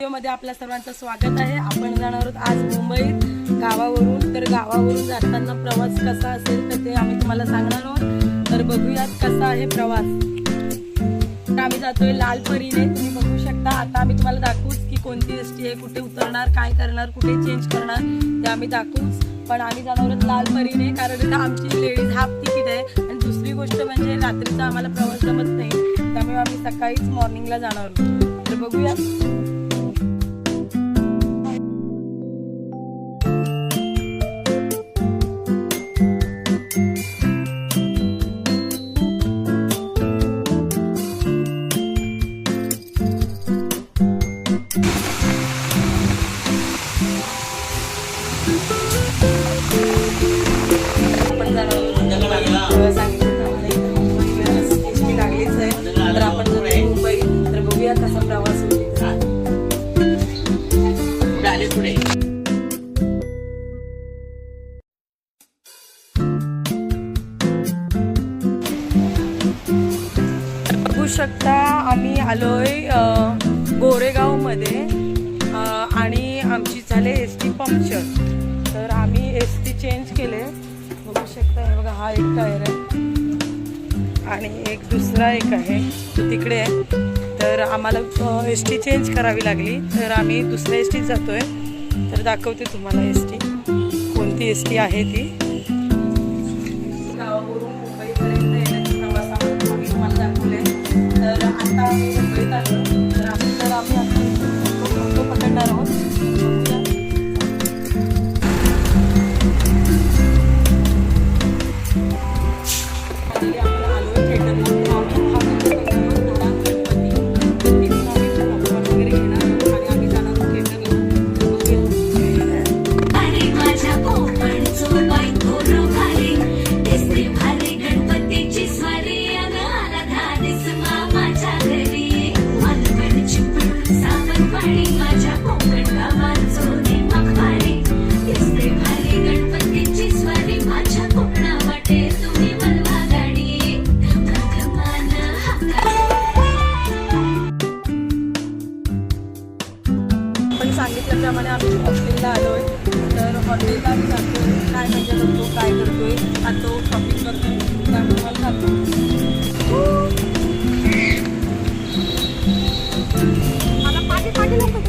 मध्ये आपल्या सर्वांचं स्वागत आहे। आपण जाणार आहोत आज मुंबईत गावावरून। तर गावावरून जाताना प्रवास कसा असेल तर ते आम्ही तुम्हाला सांगणार आहोत। तर बघूयात कसा आहे प्रवास। तर आम्ही जातोय लालपरीने, तुम्ही बघू शकता। आता आम्ही तुम्हाला दाखवूच की कोणती एसटी आहे, कुठे उतरणार, काय करणार, कुठे चेंज करणार ते आम्ही दाखवूच। पण आम्ही जाणार आहोत लालपरीने, कारण आमची लेडीज हाफ तिकीट आहे। आणि दुसरी गोष्ट म्हणजे रात्रीचा आम्हाला प्रवास जमत नाही, त्यामुळे आम्ही सकाळीच मॉर्निंगला जाणार आहोत। तर बघूया। बघू शकता आम्ही आलोय गोरेगाव मध्ये आणि आमची झाले एसटी पंक्चर। तर आम्ही एसटी चेंज केले, बघू शकता। हे बघा, हा एक टायर आहे आणि एक दुसरा एक आहे तो तिकडे आहे। तर आम्हाला एसटी चेंज करावी लागली, तर आम्ही दुसऱ्या एसटीत जातोय। तर दाखवते तुम्हाला एसटी कोणती एसटी आहे ती। गावावरून मुंबईपर्यंत येण्याचा प्रवास आम्ही तुम्हाला दाखवले। तर आता आम्ही मुंबईत आलो, तर आम्ही आता पकडणार आहोत। सांगितल्याप्रमाणे आम्ही हॉटेलला आलोय। तर हॉटेलला आम्ही जातोय, काय मजा करतो, काय करतोय, खातो, शॉपिंग करतो, तुम्हाला जातो। मला पाठी नको।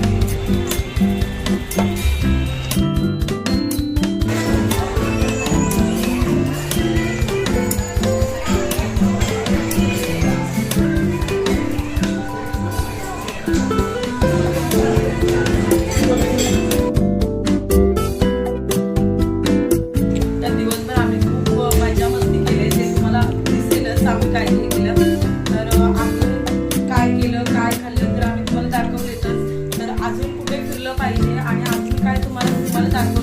पाहिजे आणि अजून काय तुम्हाला दाखवलं